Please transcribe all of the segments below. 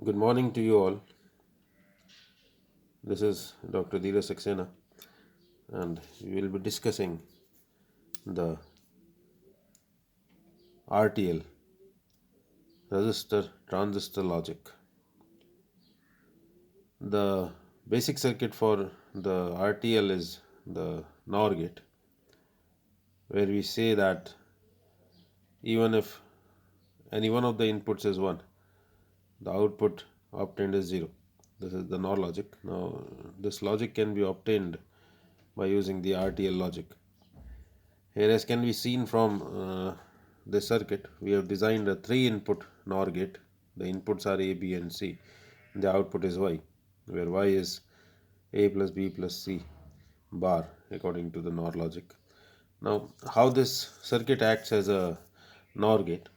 Good morning to you all. This is Dr. Dhirajsaxena, and we will be discussing the RTL, resistor transistor logic. The basic circuit for the RTL is the NOR gate, where we say that even if any one of the inputs is 1, the output obtained is 0. This is the NOR logic. Now, this logic can be obtained by using the RTL logic. Here, as can be seen from this circuit, we have designed a 3-input NOR gate. The inputs are A, B and C. The output is Y, where Y is A plus B plus C bar according to the NOR logic. Now, how this circuit acts as a NOR gate,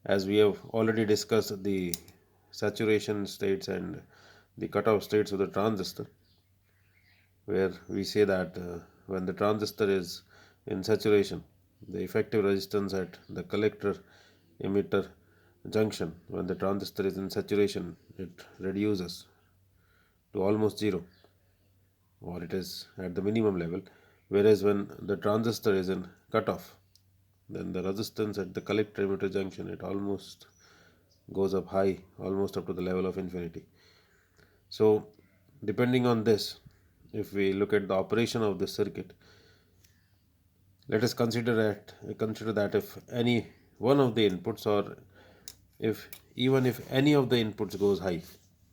as we have already discussed the saturation states and the cutoff states of the transistor, where we say that when the transistor is in saturation, the effective resistance at the collector emitter junction, when the transistor is in saturation, it reduces to almost 0, or it is at the minimum level, whereas when the transistor is in cutoff, then the resistance at the collector emitter junction, it almost goes up high, almost up to the level of infinity. So depending on this, if we look at the operation of this circuit, let us consider that if any one of the inputs, or even if any of the inputs goes high,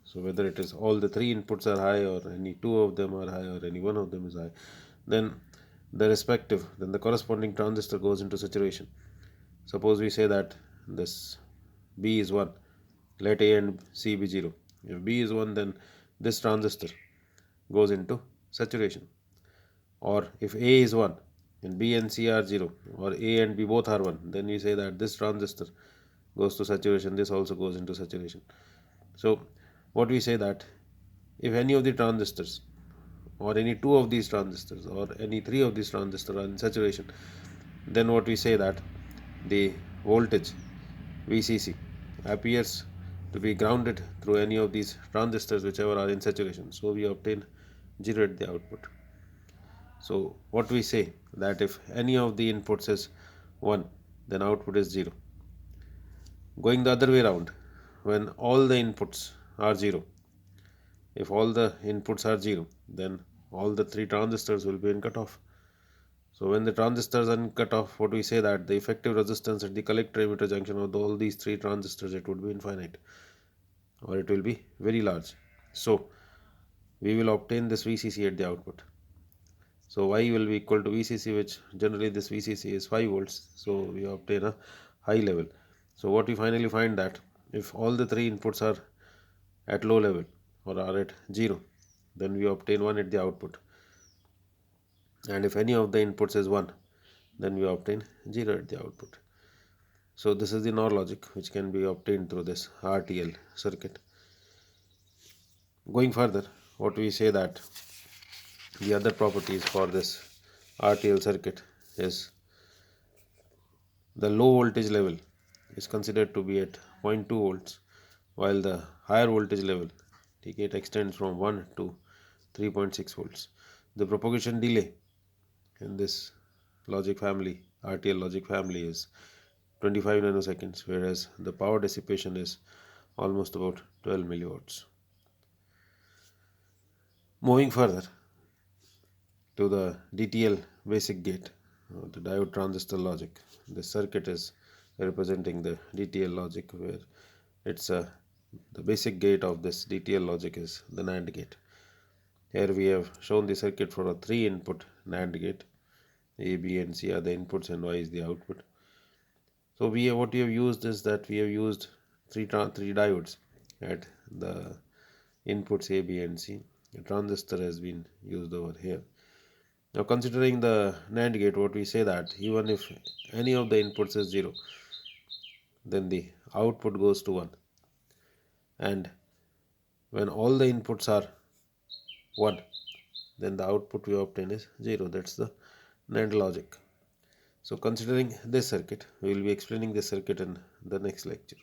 so whether it is all the 3 inputs are high, or any 2 of them are high, or any one of them is high, then the corresponding transistor goes into saturation. Suppose we say that this B is 1, let A and C be 0. If B is 1, then this transistor goes into saturation. Or if A is 1 and B and C are 0, or A and B both are 1, then we say that this transistor goes to saturation, this also goes into saturation. So what we say that if any of the transistors, or any 2 of these transistors, or any 3 of these transistors are in saturation, then what we say that the voltage VCC appears to be grounded through any of these transistors whichever are in saturation. So we obtain 0 at the output. So what we say that if any of the inputs is 1, then output is 0. Going the other way around, when all the inputs are 0, if all the inputs are 0, then all the 3 transistors will be in cutoff. So when the transistors are in cutoff, what we say that the effective resistance at the collector emitter junction of all these 3 transistors, it would be infinite, or it will be very large. So we will obtain this VCC at the output. So Y will be equal to VCC, which generally this VCC is 5 volts. So we obtain a high level. So what we finally find that if all the 3 inputs are at low level, or are at 0, then we obtain 1 at the output. And if any of the inputs is 1, then we obtain 0 at the output. So this is the NOR logic which can be obtained through this RTL circuit. Going further, what we say that the other properties for this RTL circuit is the low voltage level is considered to be at 0.2 volts, while the higher voltage level, it extends from 1 to 3.6 volts. The propagation delay in this logic family, RTL logic family, is 25 nanoseconds, whereas the power dissipation is almost about 12 milliwatts. Moving further to the DTL basic gate, the diode transistor logic. This circuit is representing the DTL logic, where it's the basic gate of this DTL logic is the NAND gate. Here we have shown the circuit for a 3-input NAND gate. A, B and C are the inputs and Y is the output. So what we have used is that we have used three diodes at the inputs A, B and C. A transistor has been used over here. Now considering the NAND gate, what we say that even if any of the inputs is 0, then the output goes to 1. And when all the inputs are 1, then the output we obtain is 0. That's the NAND logic. So considering this circuit, we will be explaining this circuit in the next lecture.